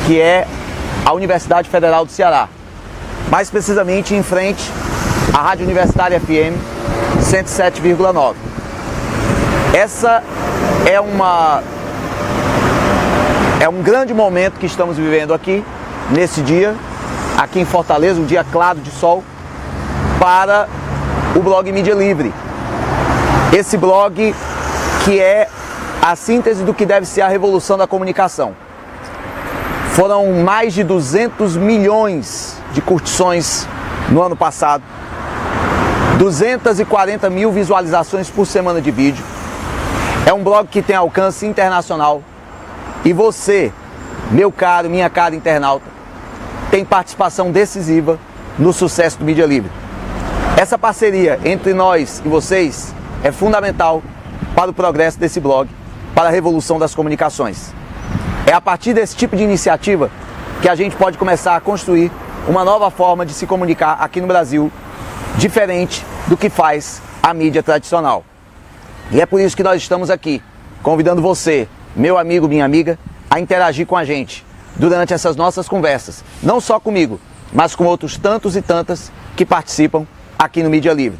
que é a Universidade Federal do Ceará, mais precisamente em frente à Rádio Universitária FM 107,9. Essa é um grande momento que estamos vivendo aqui, nesse dia, aqui em Fortaleza, um dia claro de sol, para o blog Mídia Livre. Esse blog que é a síntese do que deve ser a revolução da comunicação. Foram mais de 200 milhões de curtições no ano passado, 240 mil visualizações por semana de vídeo. É um blog que tem alcance internacional e você, meu caro, minha cara internauta, tem participação decisiva no sucesso do Mídia Livre. Essa parceria entre nós e vocês é fundamental para o progresso desse blog, para a revolução das comunicações. É a partir desse tipo de iniciativa que a gente pode começar a construir uma nova forma de se comunicar aqui no Brasil, diferente do que faz a mídia tradicional. E é por isso que nós estamos aqui, convidando você, meu amigo, minha amiga, a interagir com a gente durante essas nossas conversas, não só comigo, mas com outros tantos e tantas que participam aqui no Mídia Livre.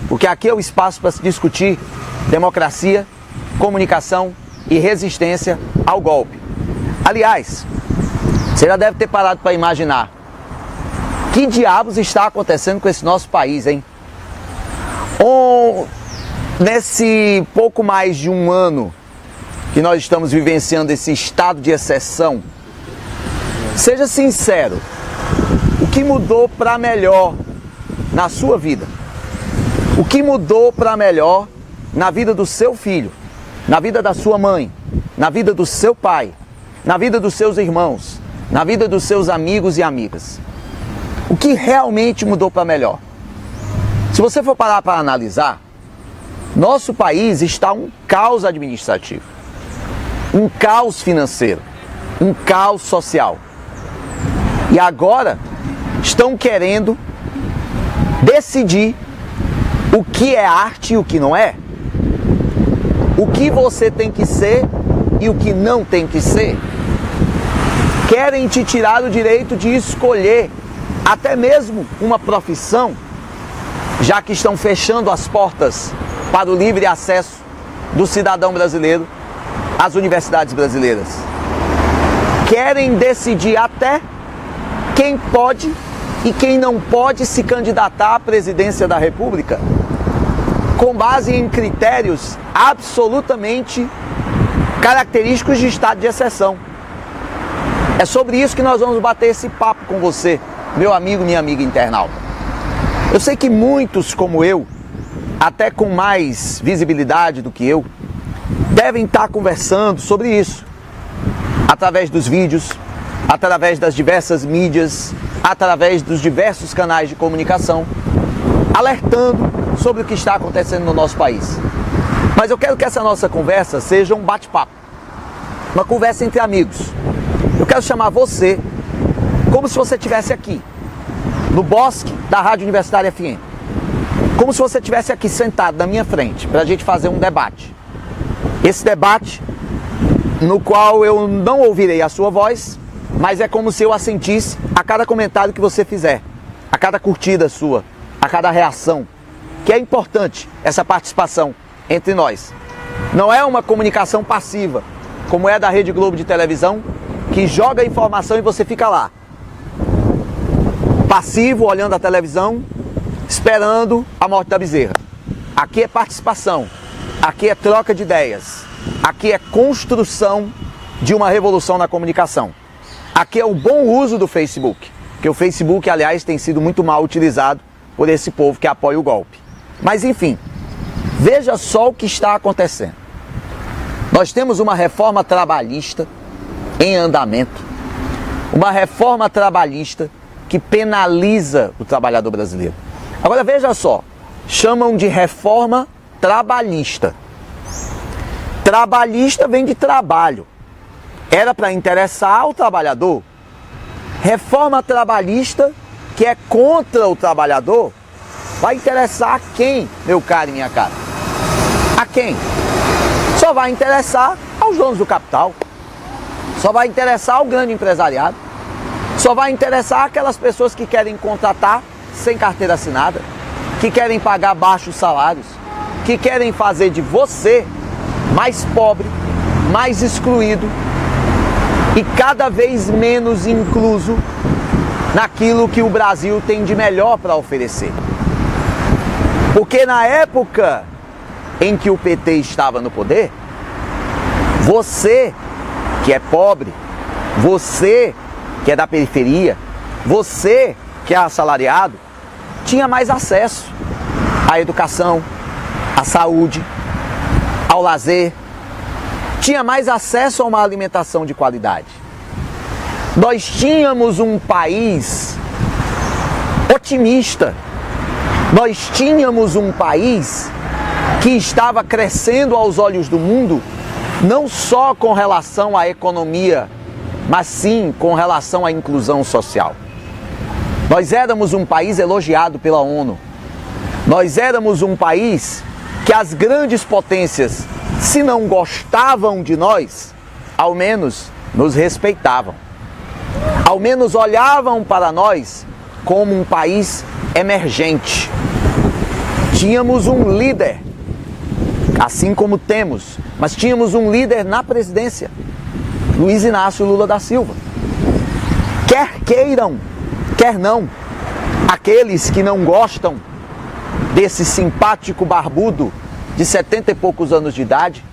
Porque aqui é o espaço para se discutir democracia, comunicação e resistência ao golpe. Aliás, você já deve ter parado para imaginar que diabos está acontecendo com esse nosso país, hein? Nesse pouco mais de um ano que nós estamos vivenciando esse estado de exceção, seja sincero, o que mudou para melhor na sua vida? O que mudou para melhor na vida do seu filho, na vida da sua mãe, na vida do seu pai, na vida dos seus irmãos, na vida dos seus amigos e amigas? O que realmente mudou para melhor? Se você for parar para analisar, nosso país está um caos administrativo, um caos financeiro, um caos social. E agora estão querendo decidir o que é arte e o que não é. O que você tem que ser e o que não tem que ser. Querem te tirar o direito de escolher até mesmo uma profissão, já que estão fechando as portas para o livre acesso do cidadão brasileiro às universidades brasileiras. Querem decidir até quem pode e quem não pode se candidatar à presidência da República, com base em critérios absolutamente característicos de estado de exceção. É sobre isso que nós vamos bater esse papo com você, meu amigo, minha amiga internauta. Eu sei que muitos como eu, até com mais visibilidade do que eu, devem estar conversando sobre isso, através dos vídeos, através das diversas mídias, através dos diversos canais de comunicação, alertando sobre o que está acontecendo no nosso país. Mas eu quero que essa nossa conversa seja um bate-papo, uma conversa entre amigos. Eu quero chamar você como se você estivesse aqui, no bosque da Rádio Universitária FM. Como se você estivesse aqui sentado na minha frente, para a gente fazer um debate. Esse debate, no qual eu não ouvirei a sua voz, mas é como se eu assentisse a cada comentário que você fizer, a cada curtida sua, a cada reação, que é importante essa participação entre nós. Não é uma comunicação passiva, como é da Rede Globo de televisão, que joga a informação e você fica lá, passivo, olhando a televisão, esperando a morte da bezerra. Aqui é participação, aqui é troca de ideias, aqui é construção de uma revolução na comunicação. Aqui é o bom uso do Facebook, que o Facebook, aliás, tem sido muito mal utilizado por esse povo que apoia o golpe. Mas enfim, veja só o que está acontecendo. Nós temos uma reforma trabalhista em andamento, uma reforma trabalhista que penaliza o trabalhador brasileiro. Agora veja só, chamam de reforma trabalhista. Trabalhista vem de trabalho. Era para interessar ao trabalhador. Reforma trabalhista, que é contra o trabalhador, vai interessar a quem, meu caro e minha cara? A quem? Só vai interessar aos donos do capital. Só vai interessar o grande empresariado. Só vai interessar aquelas pessoas que querem contratar sem carteira assinada, que querem pagar baixos salários, que querem fazer de você mais pobre, mais excluído e cada vez menos incluso naquilo que o Brasil tem de melhor para oferecer. Porque na época em que o PT estava no poder, você que é pobre, você que é da periferia, você que é assalariado, tinha mais acesso à educação, à saúde, ao lazer, tinha mais acesso a uma alimentação de qualidade. Nós tínhamos um país otimista, nós tínhamos um país que estava crescendo aos olhos do mundo, não só com relação à economia, mas sim com relação à inclusão social. Nós éramos um país elogiado pela ONU. Nós éramos um país que as grandes potências, se não gostavam de nós, ao menos nos respeitavam. Ao menos olhavam para nós como um país emergente. Tínhamos um líder, assim como temos, mas tínhamos um líder na presidência, Luiz Inácio Lula da Silva. Quer queiram, quer não, aqueles que não gostam desse simpático barbudo de 70 e poucos anos de idade,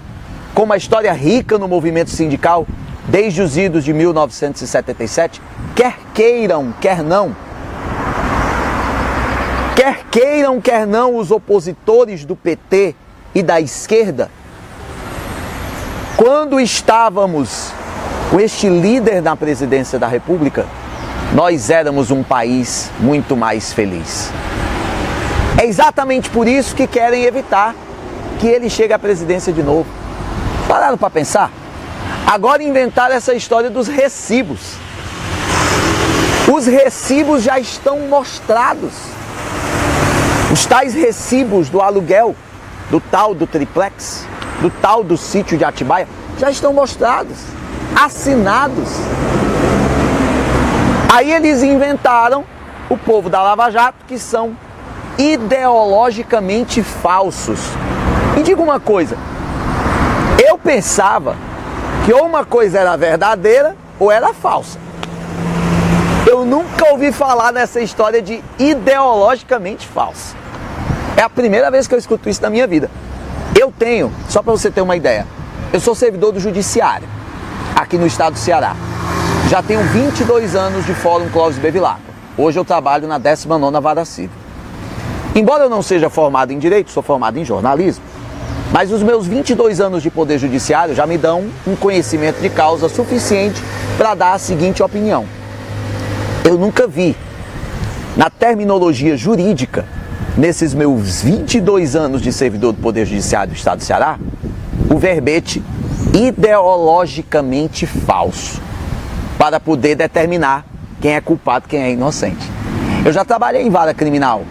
com uma história rica no movimento sindical desde os idos de 1977, quer queiram, quer não, os opositores do PT e da esquerda, quando estávamos com este líder na presidência da República, nós éramos um país muito mais feliz. É exatamente por isso que querem evitar que ele chegue à presidência de novo. Pararam para pensar? Agora inventaram essa história dos recibos. Os recibos já estão mostrados. Os tais recibos do aluguel, do tal do triplex, do tal do sítio de Atibaia, já estão mostrados, assinados. Aí eles inventaram o povo da Lava Jato, que são ideologicamente falsos. E digo uma coisa, eu pensava que ou uma coisa era verdadeira ou era falsa. Eu nunca ouvi falar nessa história de ideologicamente falso. É a primeira vez que eu escuto isso na minha vida. Eu tenho, só para você ter uma ideia, eu sou servidor do judiciário, aqui no estado do Ceará. Já tenho 22 anos de Fórum Clóvis Bevilacqua. Hoje eu trabalho na 19ª Vara Civil. Embora eu não seja formado em Direito, sou formado em Jornalismo, mas os meus 22 anos de Poder Judiciário já me dão um conhecimento de causa suficiente para dar a seguinte opinião. Eu nunca vi, na terminologia jurídica, nesses meus 22 anos de servidor do Poder Judiciário do Estado do Ceará, o verbete ideologicamente falso, para poder determinar quem é culpado e quem é inocente. Eu já trabalhei em vara criminal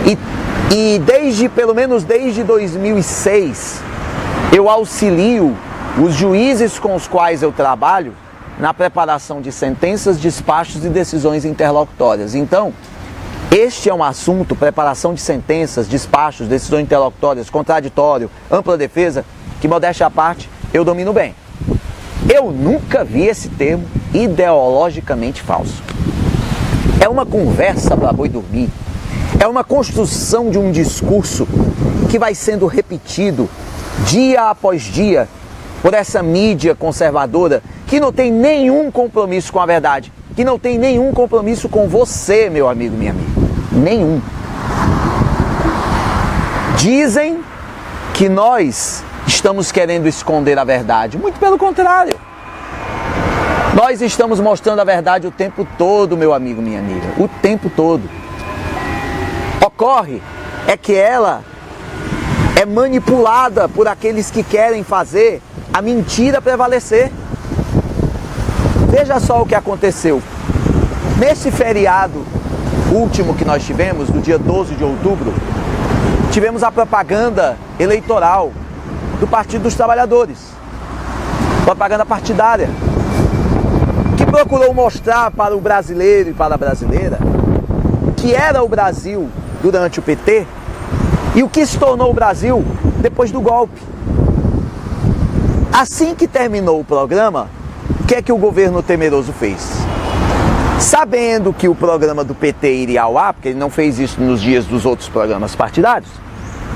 e pelo menos desde 2006, eu auxilio os juízes com os quais eu trabalho na preparação de sentenças, despachos e decisões interlocutórias. Então, este é um assunto, preparação de sentenças, despachos, decisões interlocutórias, contraditório, ampla defesa, que, modéstia à parte, eu domino bem. Eu nunca vi esse termo ideologicamente falso. É uma conversa para boi dormir. É uma construção de um discurso que vai sendo repetido dia após dia por essa mídia conservadora que não tem nenhum compromisso com a verdade, que não tem nenhum compromisso com você, meu amigo, minha amiga. Nenhum. Dizem que nós estamos querendo esconder a verdade. Muito pelo contrário. Nós estamos mostrando a verdade o tempo todo, meu amigo, minha amiga. O tempo todo. Ocorre é que ela é manipulada por aqueles que querem fazer a mentira prevalecer. Veja só o que aconteceu. Nesse feriado último que nós tivemos, no dia 12 de outubro, tivemos a propaganda eleitoral do Partido dos Trabalhadores. Propaganda partidária. procurou mostrar para o brasileiro e para a brasileira que era o Brasil durante o PT e o que se tornou o Brasil depois do golpe. Assim que terminou o programa, o que é que o governo temeroso fez? Sabendo que o programa do PT iria ao ar, porque ele não fez isso nos dias dos outros programas partidários,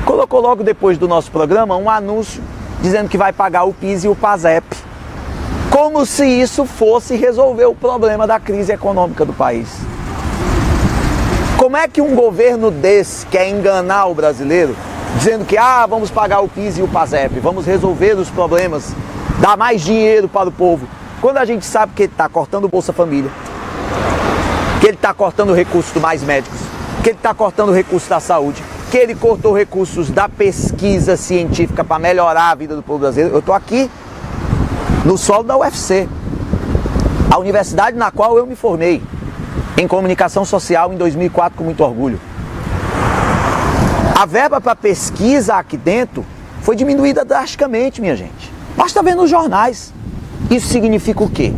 colocou logo depois do nosso programa um anúncio dizendo que vai pagar o PIS e o PASEP, como se isso fosse resolver o problema da crise econômica do país. Como é que um governo desse quer enganar o brasileiro, dizendo que vamos pagar o PIS e o PASEP, vamos resolver os problemas, dar mais dinheiro para o povo, quando a gente sabe que ele está cortando o Bolsa Família, que ele está cortando recursos do Mais Médicos, que ele está cortando recursos da saúde, que ele cortou recursos da pesquisa científica para melhorar a vida do povo brasileiro. Eu estou aqui no solo da UFC, a universidade na qual eu me formei em comunicação social em 2004 com muito orgulho. A verba para pesquisa aqui dentro foi diminuída drasticamente, minha gente. Basta ver nos jornais. Isso significa o quê?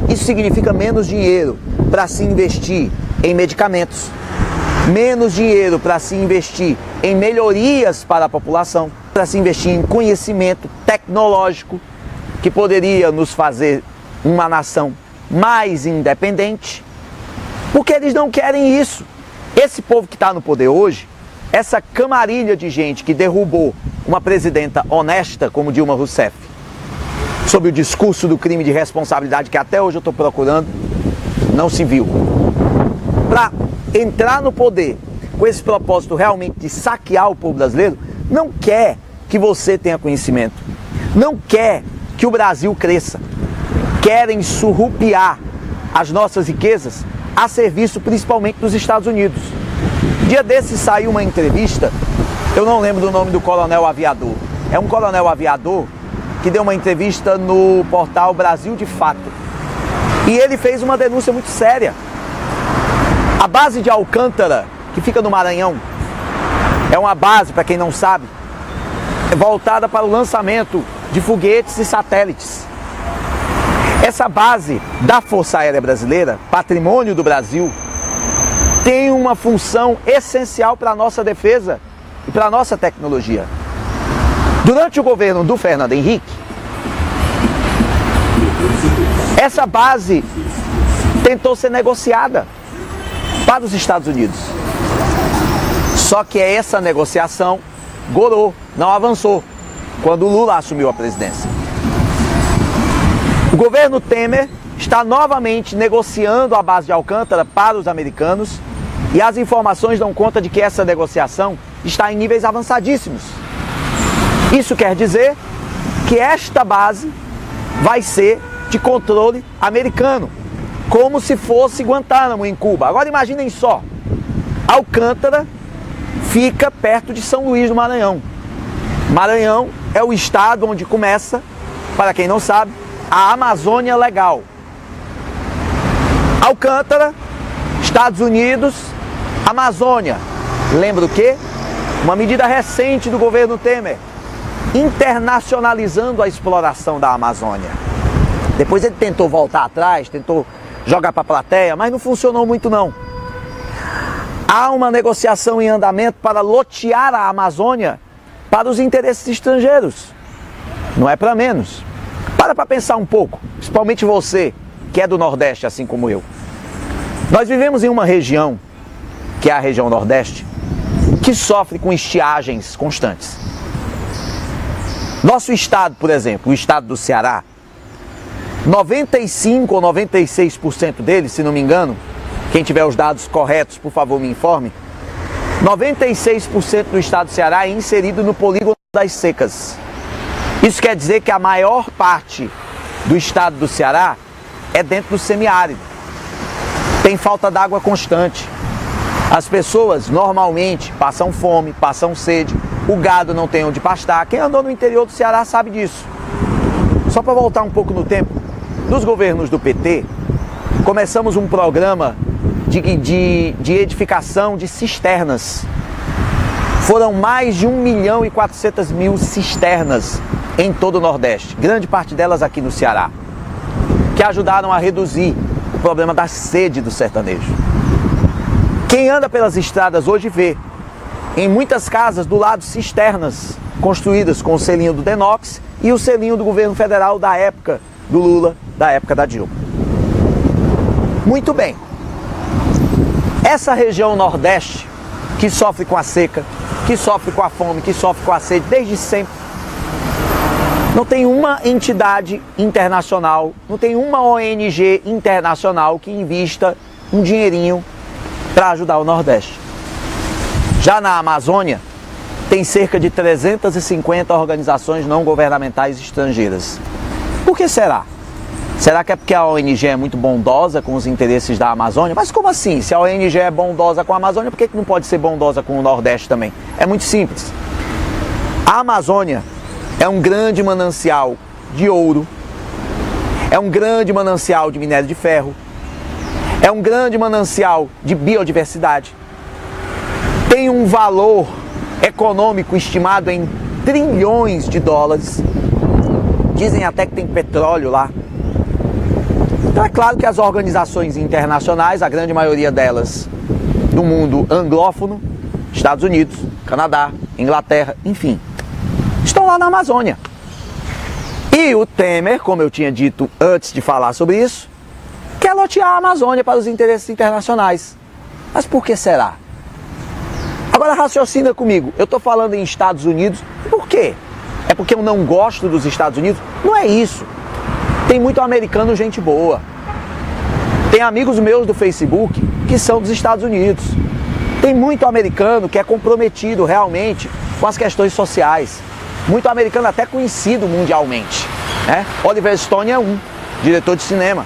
Isso significa menos dinheiro para se investir em medicamentos, menos dinheiro para se investir em melhorias para a população, para se investir em conhecimento tecnológico que poderia nos fazer uma nação mais independente, porque eles não querem isso. Esse povo que está no poder hoje, essa camarilha de gente que derrubou uma presidenta honesta como Dilma Rousseff, sob o discurso do crime de responsabilidade que até hoje eu estou procurando, não se viu. Para entrar no poder com esse propósito realmente de saquear o povo brasileiro, não quer que você tenha conhecimento, não quer que o Brasil cresça, querem surrupiar as nossas riquezas a serviço principalmente dos Estados Unidos. Dia desse saiu uma entrevista, eu não lembro do nome do coronel aviador, é um coronel aviador que deu uma entrevista no portal Brasil de Fato. E ele fez uma denúncia muito séria. A base de Alcântara, que fica no Maranhão, é uma base, para quem não sabe, voltada para o lançamento de foguetes e satélites. Essa base da Força Aérea Brasileira, patrimônio do Brasil, tem uma função essencial para a nossa defesa e para a nossa tecnologia. Durante o governo do Fernando Henrique, essa base tentou ser negociada para os Estados Unidos. Só que essa negociação gorou, não avançou, quando o Lula assumiu a presidência. O governo Temer está novamente negociando a base de Alcântara para os americanos e as informações dão conta de que essa negociação está em níveis avançadíssimos. Isso quer dizer que esta base vai ser de controle americano, como se fosse Guantánamo em Cuba. Agora imaginem só, Alcântara fica perto de São Luís do Maranhão. Maranhão é o estado onde começa, para quem não sabe, a Amazônia Legal. Alcântara, Estados Unidos, Amazônia. Lembra o quê? Uma medida recente do governo Temer, internacionalizando a exploração da Amazônia. Depois ele tentou voltar atrás, tentou jogar para a plateia, mas não funcionou muito não. Há uma negociação em andamento para lotear a Amazônia para os interesses estrangeiros. Não é para menos. Para pensar um pouco, principalmente você, que é do Nordeste, assim como eu. Nós vivemos em uma região, que é a região Nordeste, que sofre com estiagens constantes. Nosso estado, por exemplo, o estado do Ceará, 95% ou 96% dele, se não me engano, quem tiver os dados corretos, por favor, me informe, 96% do estado do Ceará é inserido no polígono das secas. Isso quer dizer que a maior parte do estado do Ceará é dentro do semiárido. Tem falta d'água constante. As pessoas normalmente passam fome, passam sede, o gado não tem onde pastar. Quem andou no interior do Ceará sabe disso. Só para voltar um pouco no tempo, nos governos do PT, começamos um programa de edificação de cisternas. Foram mais de 1.400.000 cisternas em todo o Nordeste, grande parte delas aqui no Ceará, que ajudaram a reduzir problema da sede do sertanejo. Quem anda pelas estradas hoje vê, em muitas casas do lado, cisternas construídas com o selinho do Denox e o selinho do governo federal da época do Lula, da época da Dilma. Muito bem. Essa região Nordeste, que sofre com a seca, que sofre com a fome, que sofre com a sede desde sempre, não tem uma entidade internacional, não tem uma ONG internacional que invista um dinheirinho para ajudar o Nordeste. Já na Amazônia, tem cerca de 350 organizações não governamentais estrangeiras. Por que será? Será que é porque a ONG é muito bondosa com os interesses da Amazônia? Mas como assim? Se a ONG é bondosa com a Amazônia, por que não pode ser bondosa com o Nordeste também? É muito simples. A Amazônia é um grande manancial de ouro, é um grande manancial de minério de ferro, é um grande manancial de biodiversidade, tem um valor econômico estimado em trilhões de dólares, dizem até que tem petróleo lá. Então é claro que as organizações internacionais, a grande maioria delas do mundo anglófono, Estados Unidos, Canadá, Inglaterra, enfim, estão lá na Amazônia. E o Temer, como eu tinha dito antes de falar sobre isso, quer lotear a Amazônia para os interesses internacionais. Mas por que será? Agora raciocina comigo, eu estou falando em Estados Unidos, por quê? É porque eu não gosto dos Estados Unidos? Não é isso. Tem muito americano gente boa. Tem amigos meus do Facebook que são dos Estados Unidos. Tem muito americano que é comprometido realmente com as questões sociais. Muito americano até conhecido mundialmente, né? Oliver Stone é um, diretor de cinema,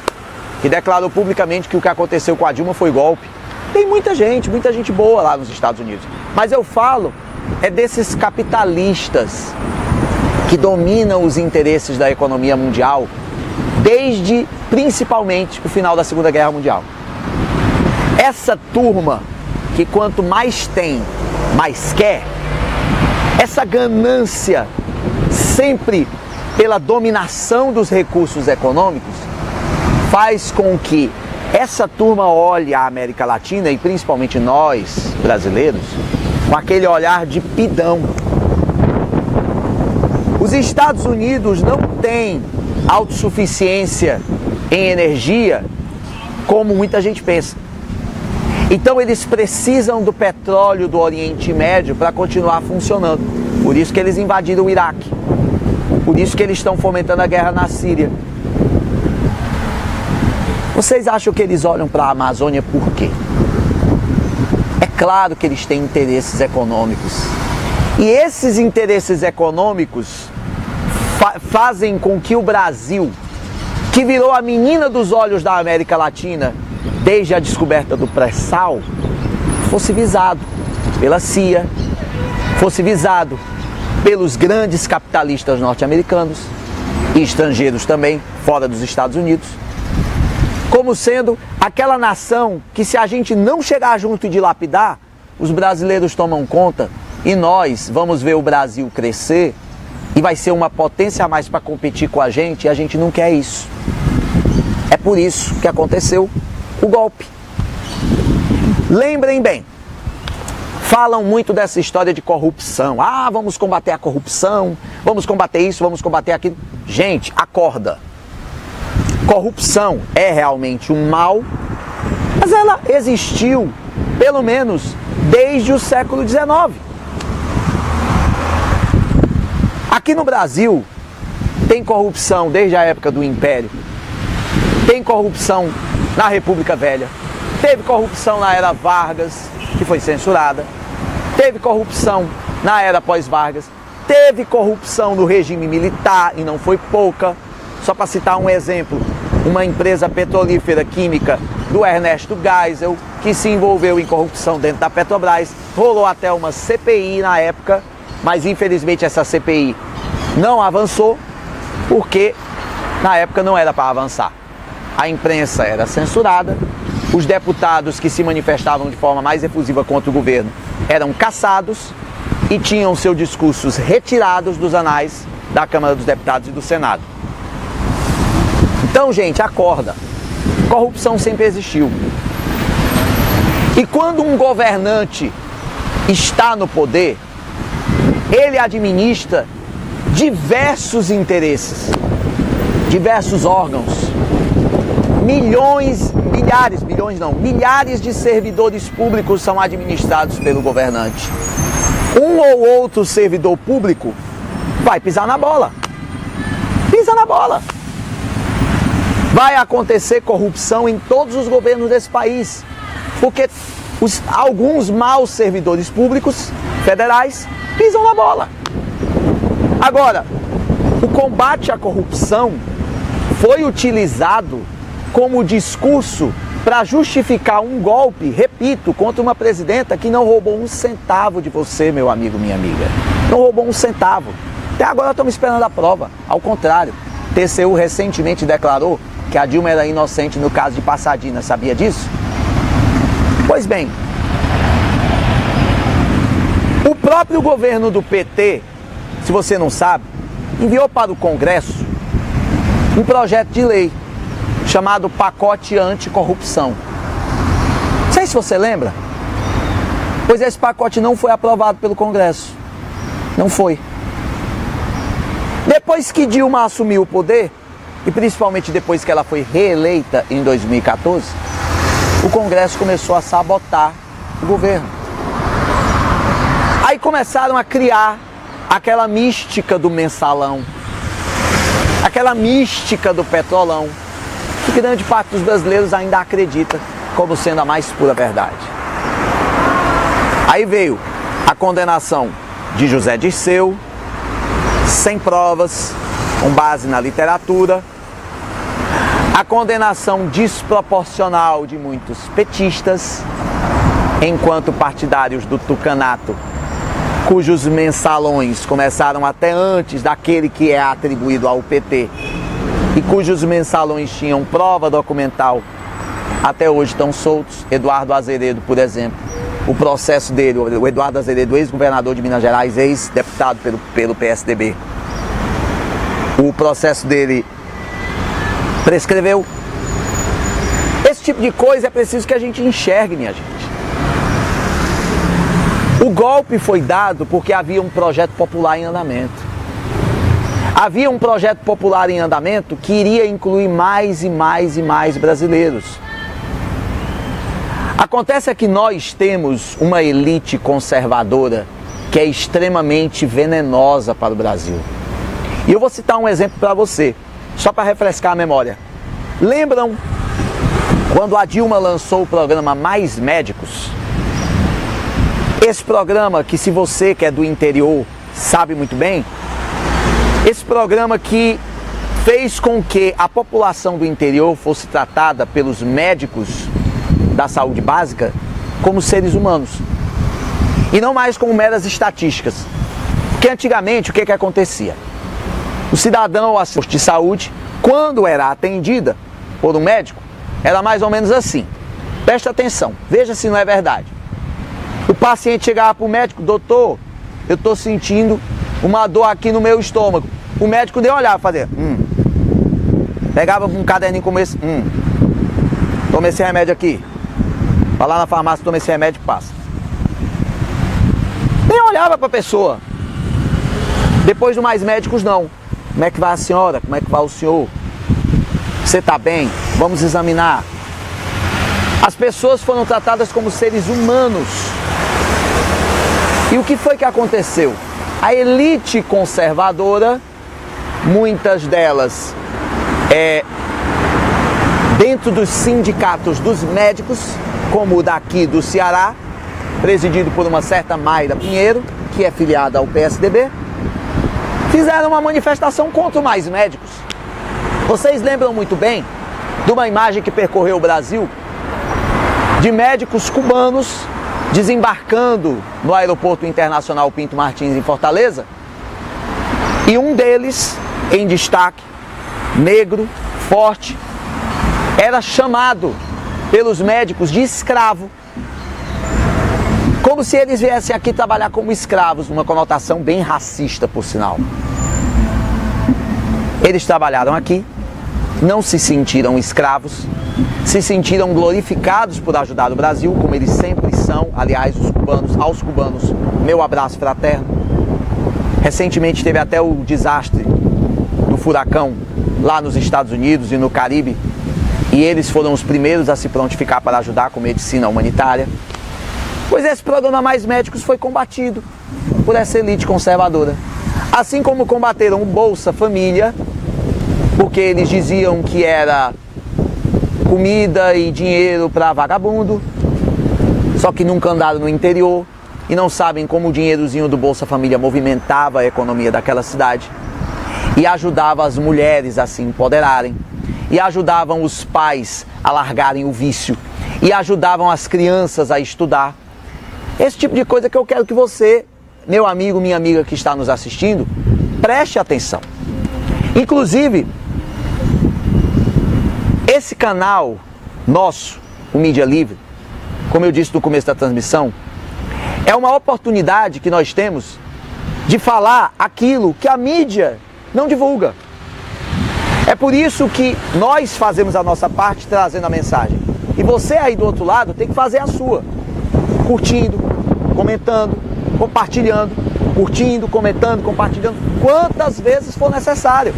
que declarou publicamente que o que aconteceu com a Dilma foi golpe. Tem muita gente boa lá nos Estados Unidos. Mas eu falo é desses capitalistas que dominam os interesses da economia mundial desde, principalmente, o final da Segunda Guerra Mundial. Essa turma que quanto mais tem, mais quer, essa ganância sempre pela dominação dos recursos econômicos faz com que essa turma olhe a América Latina e principalmente nós, brasileiros, com aquele olhar de pidão. Os Estados Unidos não têm autossuficiência em energia como muita gente pensa. Então eles precisam do petróleo do Oriente Médio para continuar funcionando. Por isso que eles invadiram o Iraque. Por isso que eles estão fomentando a guerra na Síria. Vocês acham que eles olham para a Amazônia por quê? É claro que eles têm interesses econômicos. E esses interesses econômicos fazem com que o Brasil, que virou a menina dos olhos da América Latina desde a descoberta do pré-sal, fosse visado pela CIA, fosse visado pelos grandes capitalistas norte-americanos e estrangeiros também, fora dos Estados Unidos, como sendo aquela nação que, se a gente não chegar junto e dilapidar, os brasileiros tomam conta e nós vamos ver o Brasil crescer e vai ser uma potência a mais para competir com a gente, e a gente não quer isso. É por isso que aconteceu o golpe. Lembrem bem, falam muito dessa história de corrupção. Ah, vamos combater a corrupção, vamos combater isso, vamos combater aquilo. Gente, acorda. Corrupção é realmente um mal, mas ela existiu, pelo menos, desde o século XIX. Aqui no Brasil, tem corrupção desde a época do Império, tem corrupção na República Velha, teve corrupção na era Vargas, que foi censurada, teve corrupção na era pós-Vargas, teve corrupção no regime militar, e não foi pouca. Só para citar um exemplo, uma empresa petrolífera química do Ernesto Geisel, que se envolveu em corrupção dentro da Petrobras, rolou até uma CPI na época, mas infelizmente essa CPI não avançou, porque na época não era para avançar. A imprensa era censurada, os deputados que se manifestavam de forma mais efusiva contra o governo eram caçados e tinham seus discursos retirados dos anais da Câmara dos Deputados e do Senado. Então, gente, acorda. Corrupção sempre existiu. E quando um governante está no poder, ele administra diversos interesses, diversos órgãos, milhares de servidores públicos são administrados pelo governante. Um ou outro servidor público vai pisar na bola. Pisa na bola. Vai acontecer corrupção em todos os governos desse país, porque alguns maus servidores públicos federais pisam na bola. Agora, o combate à corrupção foi utilizado como discurso para justificar um golpe, repito, contra uma presidenta que não roubou um centavo de você, meu amigo, minha amiga. Não roubou um centavo. Até agora estamos esperando a prova. Ao contrário, TCU recentemente declarou que a Dilma era inocente no caso de Passadina. Sabia disso? Pois bem, o próprio governo do PT, se você não sabe, enviou para o Congresso um projeto de lei chamado Pacote Anticorrupção. Não sei se você lembra, pois esse pacote não foi aprovado pelo Congresso. Não foi. Depois que Dilma assumiu o poder, e principalmente depois que ela foi reeleita em 2014, o Congresso começou a sabotar o governo. Aí começaram a criar aquela mística do mensalão, aquela mística do petrolão, que grande parte dos brasileiros ainda acredita como sendo a mais pura verdade. Aí veio a condenação de José Dirceu, sem provas, com base na literatura, a condenação desproporcional de muitos petistas, enquanto partidários do tucanato, cujos mensalões começaram até antes daquele que é atribuído ao PT, e cujos mensalões tinham prova documental, até hoje estão soltos. Eduardo Azeredo, por exemplo, o processo dele, o Eduardo Azeredo, ex-governador de Minas Gerais, ex-deputado pelo PSDB, o processo dele prescreveu. Esse tipo de coisa é preciso que a gente enxergue, minha gente. O golpe foi dado porque havia um projeto popular em andamento. Havia um projeto popular em andamento que iria incluir mais e mais e mais brasileiros. Acontece que nós temos uma elite conservadora que é extremamente venenosa para o Brasil. E eu vou citar um exemplo para você, só para refrescar a memória. Lembram quando a Dilma lançou o programa Mais Médicos? Esse programa que, se você que é do interior sabe muito bem, esse programa que fez com que a população do interior fosse tratada pelos médicos da saúde básica como seres humanos e não mais como meras estatísticas. Porque antigamente o que acontecia? O cidadão, a posto de saúde, quando era atendida por um médico, era mais ou menos assim. Presta atenção, veja se não é verdade. O paciente chegava para o médico: doutor, eu estou sentindo uma dor aqui no meu estômago. O médico nem olhava, fazia pegava um caderninho com esse, toma esse remédio aqui, vai lá na farmácia, toma esse remédio e passa. Nem olhava para a pessoa. Depois do Mais Médicos, não. Como é que vai a senhora? Como é que vai o senhor? Você está bem? Vamos examinar. As pessoas foram tratadas como seres humanos. E o que foi que aconteceu? A elite conservadora, muitas delas dentro dos sindicatos dos médicos, como o daqui do Ceará, presidido por uma certa Mayra Pinheiro, que é filiada ao PSDB, fizeram uma manifestação contra o Mais Médicos. Vocês lembram muito bem de uma imagem que percorreu o Brasil, de médicos cubanos desembarcando no Aeroporto Internacional Pinto Martins, em Fortaleza, e um deles, em destaque, negro, forte, era chamado pelos médicos de escravo, como se eles viessem aqui trabalhar como escravos, numa conotação bem racista, por sinal. Eles trabalharam aqui, não se sentiram escravos, se sentiram glorificados por ajudar o Brasil, como eles sempre são. Aliás, aos cubanos, meu abraço fraterno. Recentemente teve até o desastre do furacão lá nos Estados Unidos e no Caribe, e eles foram os primeiros a se prontificar para ajudar com medicina humanitária. Pois esse programa Mais Médicos foi combatido por essa elite conservadora. Assim como combateram o Bolsa Família, porque eles diziam que era comida e dinheiro para vagabundo, só que nunca andaram no interior e não sabem como o dinheirozinho do Bolsa Família movimentava a economia daquela cidade e ajudava as mulheres a se empoderarem, e ajudavam os pais a largarem o vício, e ajudavam as crianças a estudar. Esse tipo de coisa que eu quero que você, meu amigo, minha amiga que está nos assistindo, preste atenção. Inclusive, esse canal nosso, o Mídia Livre, como eu disse no começo da transmissão, é uma oportunidade que nós temos de falar aquilo que a mídia não divulga. É por isso que nós fazemos a nossa parte trazendo a mensagem. E você aí do outro lado tem que fazer a sua. Curtindo, comentando, compartilhando. Curtindo, comentando, compartilhando. Quantas vezes for necessário.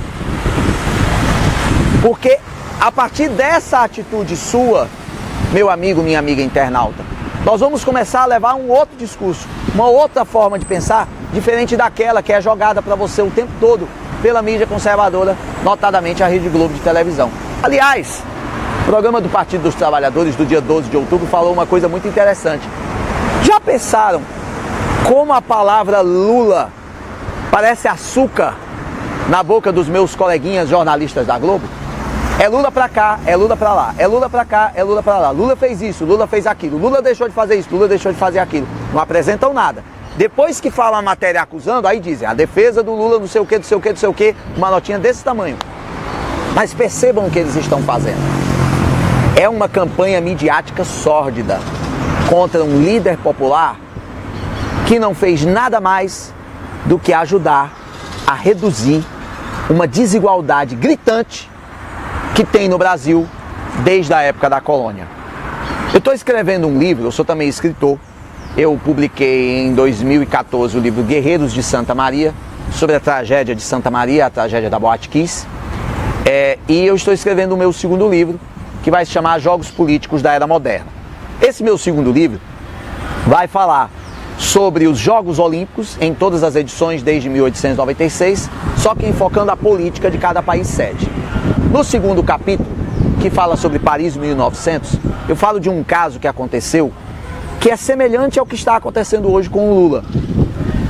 Porque a partir dessa atitude sua, meu amigo, minha amiga internauta, nós vamos começar a levar um outro discurso, uma outra forma de pensar, diferente daquela que é jogada para você o tempo todo pela mídia conservadora, notadamente a Rede Globo de televisão. Aliás, o programa do Partido dos Trabalhadores do dia 12 de outubro falou uma coisa muito interessante. Já pensaram como a palavra Lula parece açúcar na boca dos meus coleguinhas jornalistas da Globo? É Lula pra cá, é Lula pra lá, é Lula pra cá, é Lula pra lá. Lula fez isso, Lula fez aquilo, Lula deixou de fazer isso, Lula deixou de fazer aquilo. Não apresentam nada. Depois que falam a matéria acusando, aí dizem a defesa do Lula, não sei o que, não sei o que, não sei o que, uma notinha desse tamanho. Mas percebam o que eles estão fazendo. É uma campanha midiática sórdida contra um líder popular que não fez nada mais do que ajudar a reduzir uma desigualdade gritante que tem no Brasil desde a época da colônia. Eu estou escrevendo um livro, eu sou também escritor. Eu publiquei em 2014 o livro Guerreiros de Santa Maria, sobre a tragédia de Santa Maria, a tragédia da Boate Kiss. E eu estou escrevendo o meu segundo livro, que vai se chamar Jogos Políticos da Era Moderna. Esse meu segundo livro vai falar sobre os Jogos Olímpicos em todas as edições desde 1896, só que enfocando a política de cada país sede. No segundo capítulo, que fala sobre Paris 1900, eu falo de um caso que aconteceu que é semelhante ao que está acontecendo hoje com o Lula.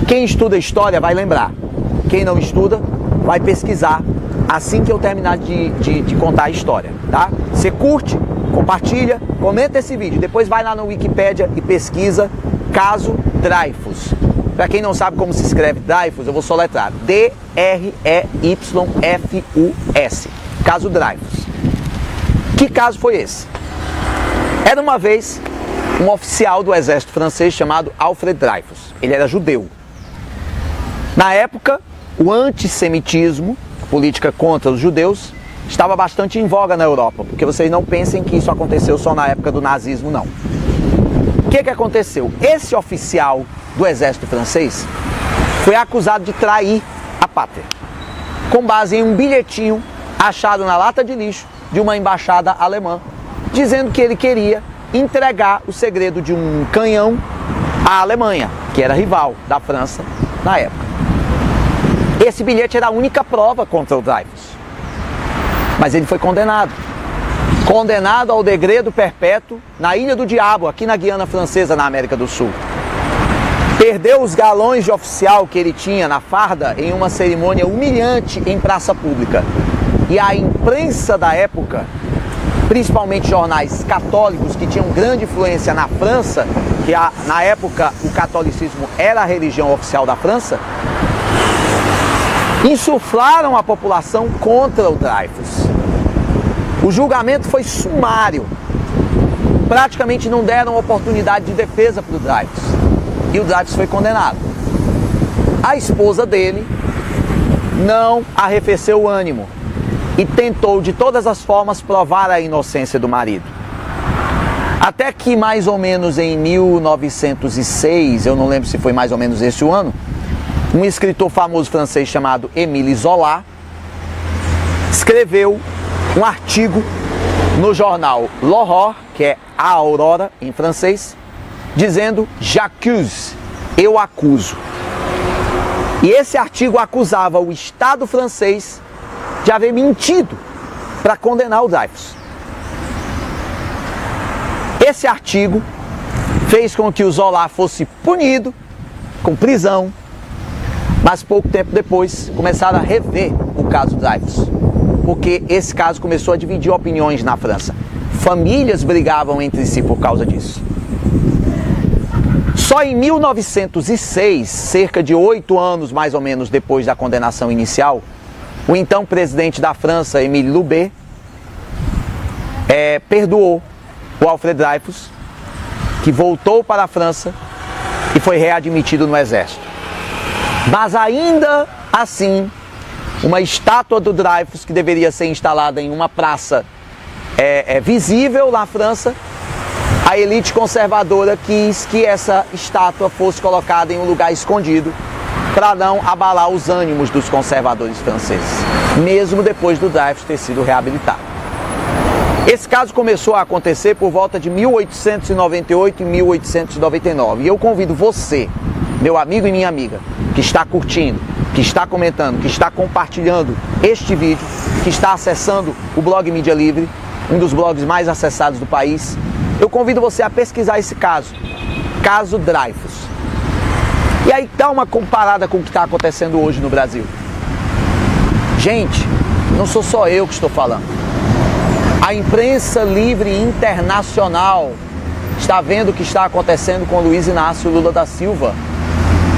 Quem estuda história vai lembrar. Quem não estuda vai pesquisar assim que eu terminar de contar a história, tá? Você curte, compartilha, comenta esse vídeo, depois vai lá no Wikipédia e pesquisa caso Dreyfus. Para quem não sabe como se escreve Dreyfus, eu vou soletrar D-R-E-Y-F-U-S. Caso Dreyfus. Que caso foi esse? Era uma vez um oficial do exército francês chamado Alfred Dreyfus. Ele era judeu. Na época, o antissemitismo, a política contra os judeus, estava bastante em voga na Europa, porque vocês não pensem que isso aconteceu só na época do nazismo, não. O que aconteceu? Esse oficial do exército francês foi acusado de trair a pátria, com base em um bilhetinho achado na lata de lixo de uma embaixada alemã, dizendo que ele queria entregar o segredo de um canhão à Alemanha, que era rival da França na época. Esse bilhete era a única prova contra o Dreyfus. Mas ele foi condenado. Condenado ao degredo perpétuo na Ilha do Diabo, aqui na Guiana Francesa, na América do Sul. Perdeu os galões de oficial que ele tinha na farda em uma cerimônia humilhante em praça pública. E a imprensa da época, principalmente jornais católicos que tinham grande influência na França, que na época o catolicismo era a religião oficial da França, insuflaram a população contra o Dreyfus. O julgamento foi sumário. Praticamente não deram oportunidade de defesa para o Dreyfus. E o Dreyfus foi condenado. A esposa dele não arrefeceu o ânimo e tentou de todas as formas provar a inocência do marido. Até que mais ou menos em 1906, eu não lembro se foi mais ou menos esse o ano, um escritor famoso francês chamado Émile Zola escreveu um artigo no jornal L'Aurore, que é A Aurora em francês, dizendo "J'accuse", eu acuso. E esse artigo acusava o Estado francês de haver mentido para condenar o Dreyfus. Esse artigo fez com que o Zola fosse punido com prisão, mas pouco tempo depois começaram a rever o caso Dreyfus, porque esse caso começou a dividir opiniões na França. Famílias brigavam entre si por causa disso. Só em 1906, cerca de 8 anos mais ou menos depois da condenação inicial, o então presidente da França, Émile Loubet, perdoou o Alfred Dreyfus, que voltou para a França e foi readmitido no exército. Mas ainda assim, uma estátua do Dreyfus, que deveria ser instalada em uma praça visível na França, a elite conservadora quis que essa estátua fosse colocada em um lugar escondido para não abalar os ânimos dos conservadores franceses, mesmo depois do Dreyfus ter sido reabilitado. Esse caso começou a acontecer por volta de 1898 e 1899. E eu convido você, meu amigo e minha amiga, que está curtindo, que está comentando, que está compartilhando este vídeo, que está acessando o blog Mídia Livre, um dos blogs mais acessados do país, eu convido você a pesquisar esse caso, caso Dreyfus. E aí dá uma comparada com o que está acontecendo hoje no Brasil. Gente, não sou só eu que estou falando. A imprensa livre internacional está vendo o que está acontecendo com Luiz Inácio Lula da Silva.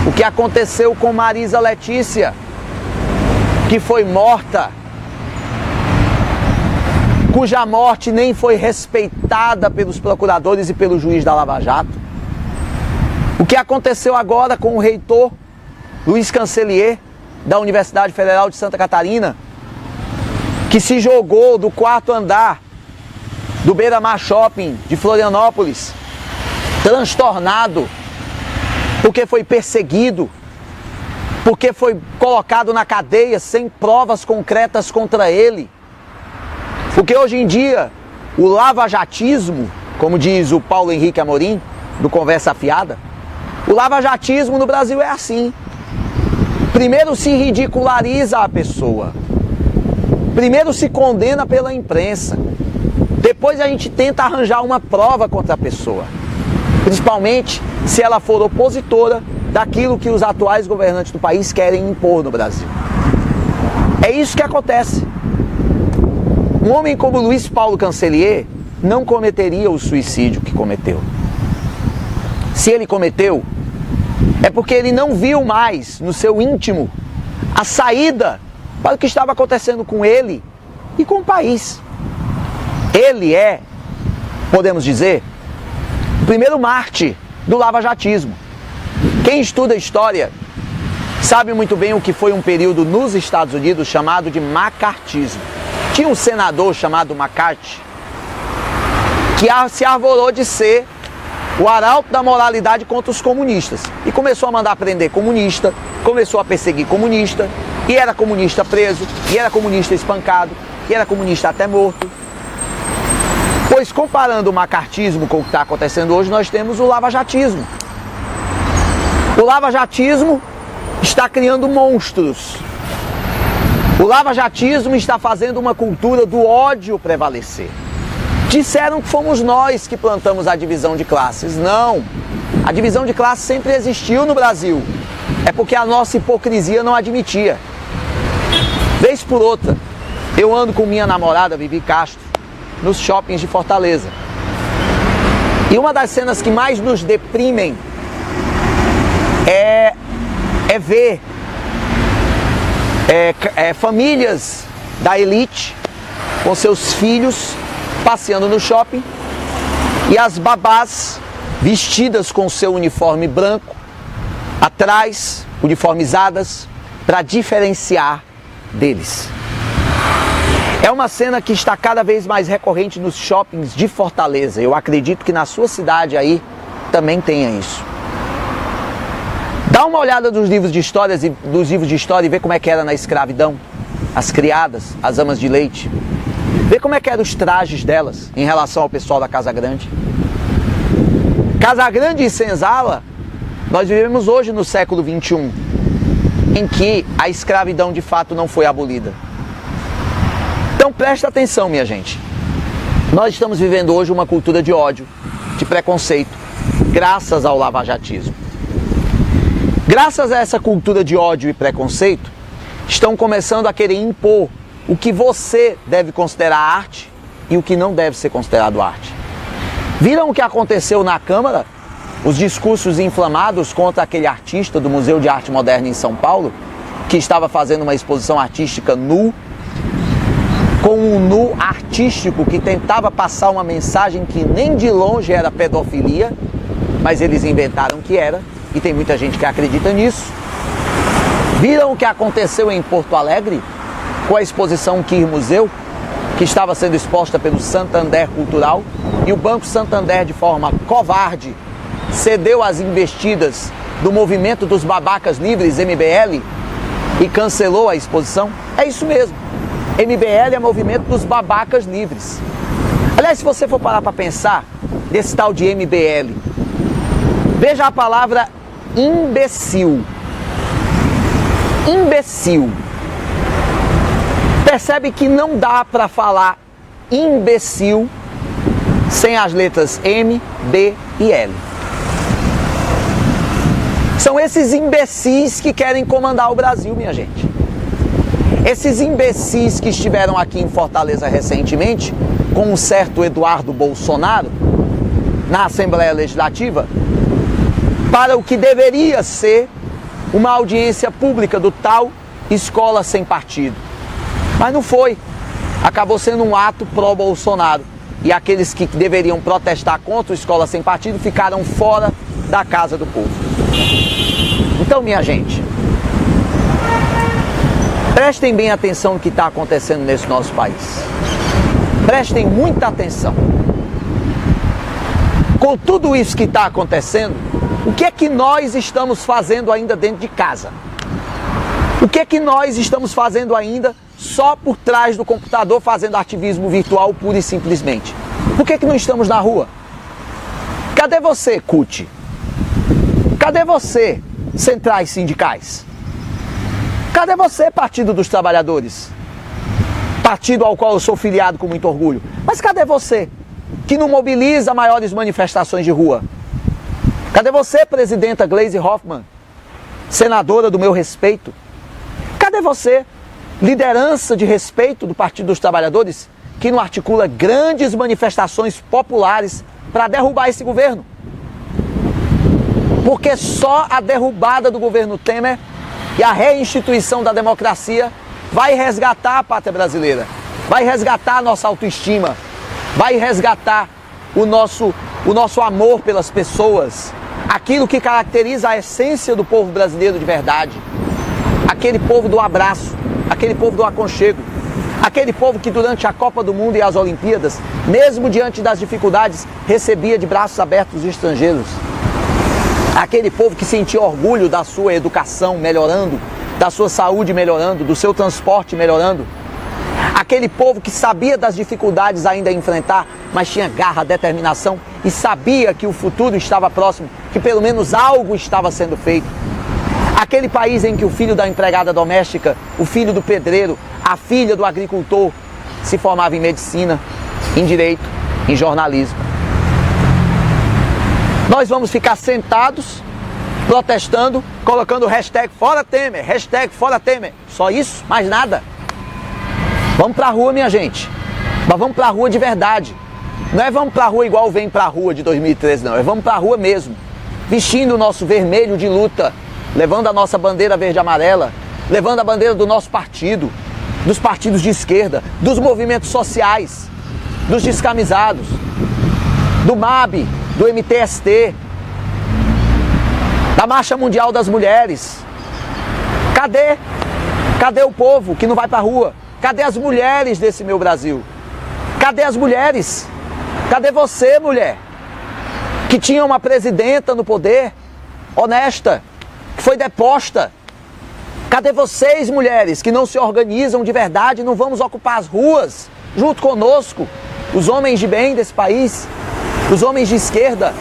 O que aconteceu com Marisa Letícia, que foi morta, cuja morte nem foi respeitada pelos procuradores e pelo juiz da Lava Jato. O que aconteceu agora com o reitor Luiz Cancelier, da Universidade Federal de Santa Catarina, que se jogou do 4º andar do Beira-Mar Shopping de Florianópolis, transtornado, porque foi perseguido, porque foi colocado na cadeia sem provas concretas contra ele. Porque hoje em dia, o lavajatismo, como diz o Paulo Henrique Amorim, do Conversa Fiada, o lavajatismo no Brasil é assim. Primeiro se ridiculariza a pessoa, primeiro se condena pela imprensa, depois a gente tenta arranjar uma prova contra a pessoa, principalmente se ela for opositora daquilo que os atuais governantes do país querem impor no Brasil. É isso que acontece. Um homem como Luiz Paulo Cancelier não cometeria o suicídio que cometeu. Se ele cometeu, é porque ele não viu mais no seu íntimo a saída para o que estava acontecendo com ele e com o país. Ele é, podemos dizer, o primeiro mártir do lavajatismo. Quem estuda história sabe muito bem o que foi um período nos Estados Unidos chamado de macartismo. Tinha um senador chamado McCarthy que se arvorou de ser o arauto da moralidade contra os comunistas e começou a mandar prender comunista, começou a perseguir comunista, e era comunista preso, e era comunista espancado, e era comunista até morto. Pois comparando o macartismo com o que está acontecendo hoje, nós temos o lavajatismo. O lavajatismo está criando monstros. O lavajatismo está fazendo uma cultura do ódio prevalecer. Disseram que fomos nós que plantamos a divisão de classes. Não! A divisão de classes sempre existiu no Brasil. É porque a nossa hipocrisia não admitia. Vez por outra, eu ando com minha namorada, Vivi Castro, nos shoppings de Fortaleza. E uma das cenas que mais nos deprimem é ver famílias da elite com seus filhos passeando no shopping e as babás vestidas com seu uniforme branco, atrás, uniformizadas, para diferenciar deles. É uma cena que está cada vez mais recorrente nos shoppings de Fortaleza. Eu acredito que na sua cidade aí também tenha isso. Dá uma olhada nos livros de histórias e vê como é que era na escravidão. As criadas, as amas de leite. Vê como é que eram os trajes delas em relação ao pessoal da Casa Grande. Casa Grande e Senzala, nós vivemos hoje no século XXI, em que a escravidão de fato não foi abolida. Então presta atenção, minha gente. Nós estamos vivendo hoje uma cultura de ódio, de preconceito, graças ao lavajatismo. Graças a essa cultura de ódio e preconceito, estão começando a querer impor o que você deve considerar arte e o que não deve ser considerado arte. Viram o que aconteceu na Câmara? Os discursos inflamados contra aquele artista do Museu de Arte Moderna em São Paulo, que estava fazendo uma exposição artística nu, com um nu artístico que tentava passar uma mensagem que nem de longe era pedofilia, mas eles inventaram que era, e tem muita gente que acredita nisso. Viram o que aconteceu em Porto Alegre com a exposição Quir Museu, que estava sendo exposta pelo Santander Cultural, e o Banco Santander, de forma covarde, cedeu às investidas do Movimento dos Babacas Livres, MBL, e cancelou a exposição? É isso mesmo. MBL é Movimento dos Babacas Livres. Aliás, se você for parar para pensar desse tal de MBL, veja a palavra imbecil. Imbecil. Percebe que não dá para falar imbecil sem as letras M, B e L. São esses imbecis que querem comandar o Brasil, minha gente. Esses imbecis que estiveram aqui em Fortaleza recentemente, com um certo Eduardo Bolsonaro, na Assembleia Legislativa, para o que deveria ser uma audiência pública do tal Escola Sem Partido. Mas não foi. Acabou sendo um ato pró-Bolsonaro. E aqueles que deveriam protestar contra o Escola Sem Partido ficaram fora da casa do povo. Então, minha gente, prestem bem atenção no que está acontecendo nesse nosso país. Prestem muita atenção. Com tudo isso que está acontecendo, o que é que nós estamos fazendo ainda dentro de casa? O que é que nós estamos fazendo ainda só por trás do computador, fazendo ativismo virtual pura e simplesmente? Por que é que não estamos na rua? Cadê você, CUT? Cadê você, centrais sindicais? Cadê você, Partido dos Trabalhadores? Partido ao qual eu sou filiado com muito orgulho. Mas cadê você, que não mobiliza maiores manifestações de rua? Cadê você, presidenta Gleisi Hoffmann, senadora do meu respeito? Cadê você, liderança de respeito do Partido dos Trabalhadores, que não articula grandes manifestações populares para derrubar esse governo? Porque só a derrubada do governo Temer e a reinstituição da democracia vai resgatar a pátria brasileira, vai resgatar a nossa autoestima, vai resgatar o nosso amor pelas pessoas, aquilo que caracteriza a essência do povo brasileiro de verdade, aquele povo do abraço, aquele povo do aconchego, aquele povo que durante a Copa do Mundo e as Olimpíadas, mesmo diante das dificuldades, recebia de braços abertos os estrangeiros. Aquele povo que sentia orgulho da sua educação melhorando, da sua saúde melhorando, do seu transporte melhorando. Aquele povo que sabia das dificuldades ainda a enfrentar, mas tinha garra, determinação e sabia que o futuro estava próximo, que pelo menos algo estava sendo feito. Aquele país em que o filho da empregada doméstica, o filho do pedreiro, a filha do agricultor se formava em medicina, em direito, em jornalismo. Nós vamos ficar sentados, protestando, colocando hashtag Fora Temer, hashtag Fora Temer. Só isso, mais nada. Vamos pra rua, minha gente. Mas vamos pra rua de verdade. Não é vamos pra rua igual vem pra rua de 2013, não. É vamos pra rua mesmo. Vestindo o nosso vermelho de luta, levando a nossa bandeira verde e amarela, levando a bandeira do nosso partido, dos partidos de esquerda, dos movimentos sociais, dos descamisados, do MAB, do MTST, da Marcha Mundial das Mulheres. Cadê? Cadê o povo que não vai pra rua? Cadê as mulheres desse meu Brasil? Cadê as mulheres? Cadê você, mulher? Que tinha uma presidenta no poder, honesta, que foi deposta. Cadê vocês, mulheres, que não se organizam de verdade, não vamos ocupar as ruas junto conosco, os homens de bem desse país, os homens de esquerda?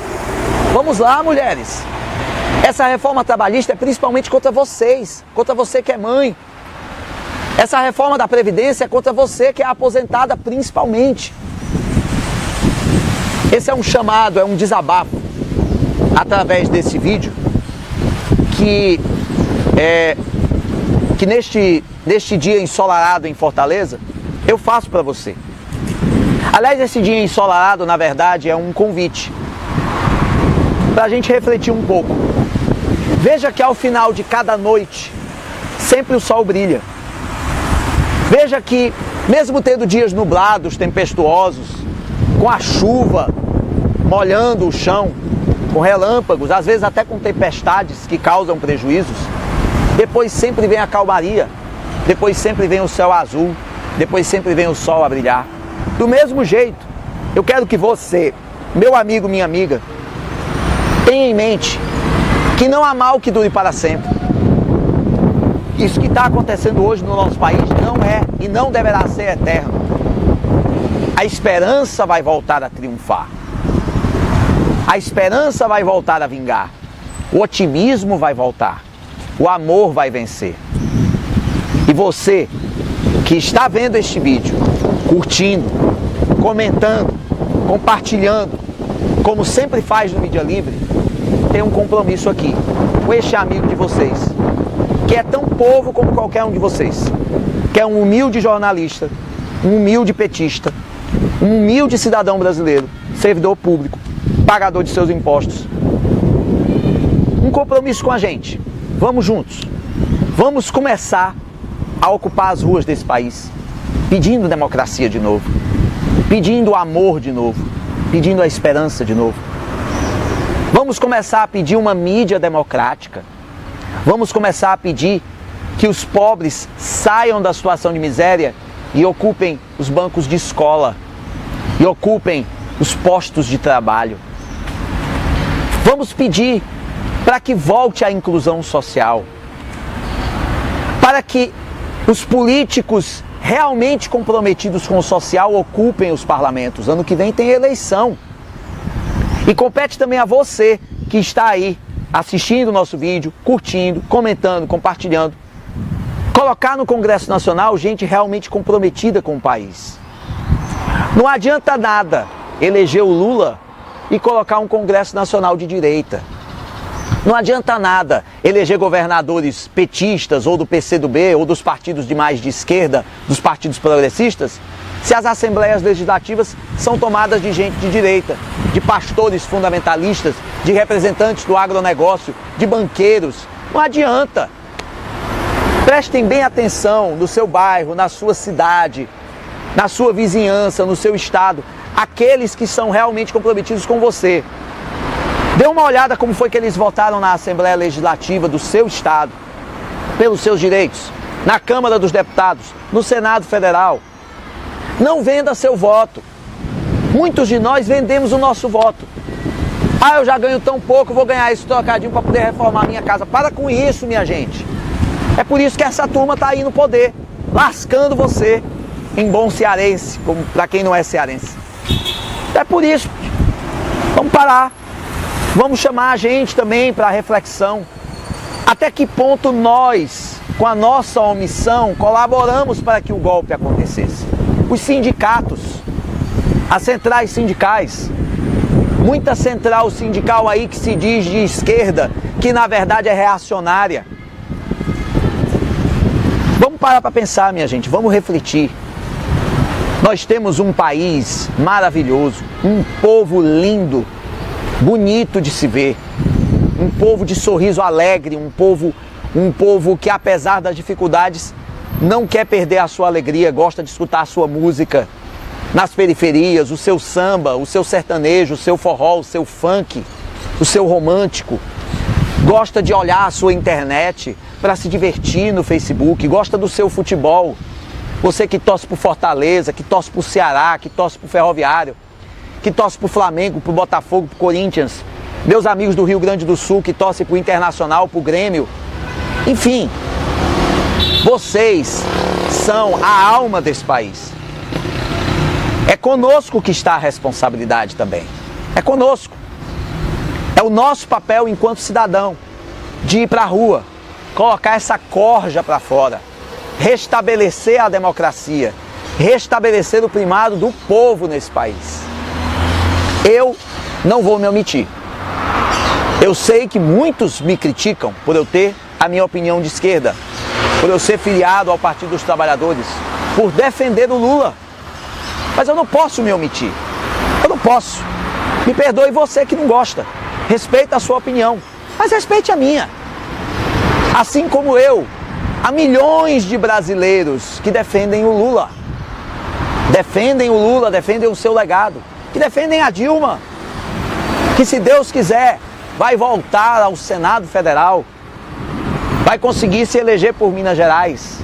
Vamos lá, mulheres. Essa reforma trabalhista é principalmente contra vocês, contra você que é mãe. Essa reforma da Previdência é contra você que é aposentada principalmente. Esse é um chamado, é um desabafo através desse vídeo que neste dia ensolarado em Fortaleza eu faço para você. Aliás, esse dia ensolarado, na verdade, é um convite para a gente refletir um pouco. Veja que ao final de cada noite, sempre o sol brilha. Veja que, mesmo tendo dias nublados, tempestuosos, com a chuva molhando o chão, com relâmpagos, às vezes até com tempestades que causam prejuízos, depois sempre vem a calmaria, depois sempre vem o céu azul, depois sempre vem o sol a brilhar. Do mesmo jeito, eu quero que você, meu amigo, minha amiga, tenha em mente que não há mal que dure para sempre. Isso que está acontecendo hoje no nosso país não é e não deverá ser eterno. A esperança vai voltar a triunfar. A esperança vai voltar a vingar. O otimismo vai voltar. O amor vai vencer. E você que está vendo este vídeo, curtindo, comentando, compartilhando, como sempre faz no Mídia Livre, tem um compromisso aqui com este amigo de vocês, que é tão povo como qualquer um de vocês, que é um humilde jornalista, um humilde petista, um humilde cidadão brasileiro, servidor público, pagador de seus impostos. Um compromisso com a gente. Vamos juntos. Vamos começar a ocupar as ruas desse país, pedindo democracia de novo, pedindo amor de novo, pedindo a esperança de novo. Vamos começar a pedir uma mídia democrática. Vamos começar a pedir que os pobres saiam da situação de miséria e ocupem os bancos de escola e ocupem os postos de trabalho. Vamos pedir para que volte a inclusão social, para que os políticos realmente comprometidos com o social ocupem os parlamentos. Ano que vem tem eleição. E compete também a você que está aí assistindo o nosso vídeo, curtindo, comentando, compartilhando, colocar no Congresso Nacional gente realmente comprometida com o país. Não adianta nada eleger o Lula e colocar um Congresso Nacional de direita. Não adianta nada eleger governadores petistas ou do PCdoB ou dos partidos de mais de esquerda, dos partidos progressistas, se as assembleias legislativas são tomadas de gente de direita, de pastores fundamentalistas, de representantes do agronegócio, de banqueiros. Não adianta. Prestem bem atenção no seu bairro, na sua cidade, na sua vizinhança, no seu estado, aqueles que são realmente comprometidos com você. Dê uma olhada como foi que eles votaram na Assembleia Legislativa do seu estado, pelos seus direitos, na Câmara dos Deputados, no Senado Federal. Não venda seu voto. Muitos de nós vendemos o nosso voto. Ah, eu já ganho tão pouco, vou ganhar esse trocadinho para poder reformar minha casa. Para com isso, minha gente. É por isso que essa turma está aí no poder, lascando você em bom cearense, como para quem não é cearense. É por isso. Vamos parar. Vamos chamar a gente também para reflexão. Até que ponto nós, com a nossa omissão, colaboramos para que o golpe acontecesse? Os sindicatos, as centrais sindicais, muita central sindical aí que se diz de esquerda, que na verdade é reacionária. Vamos parar para pensar, minha gente, vamos refletir. Nós temos um país maravilhoso, um povo lindo, bonito de se ver, um povo de sorriso alegre, um povo que apesar das dificuldades não quer perder a sua alegria, gosta de escutar a sua música nas periferias, o seu samba, o seu sertanejo, o seu forró, o seu funk, o seu romântico. Gosta de olhar a sua internet para se divertir no Facebook, gosta do seu futebol, você que torce pro Fortaleza, que torce pro Ceará, que torce pro Ferroviário, que torce pro Flamengo, pro Botafogo, pro Corinthians, meus amigos do Rio Grande do Sul que torcem pro Internacional, pro Grêmio, enfim, vocês são a alma desse país. É conosco que está a responsabilidade também. É conosco. É o nosso papel enquanto cidadão de ir para a rua, colocar essa corja para fora, restabelecer a democracia, restabelecer o primado do povo nesse país. Eu não vou me omitir. Eu sei que muitos me criticam por eu ter a minha opinião de esquerda, por eu ser filiado ao Partido dos Trabalhadores, por defender o Lula. Mas eu não posso me omitir. Eu não posso. Me perdoe você que não gosta. Respeita a sua opinião, mas respeite a minha. Assim como eu, há milhões de brasileiros que defendem o Lula. Defendem o Lula, defendem o seu legado. Que defendem a Dilma. Que se Deus quiser, vai voltar ao Senado Federal. Vai conseguir se eleger por Minas Gerais.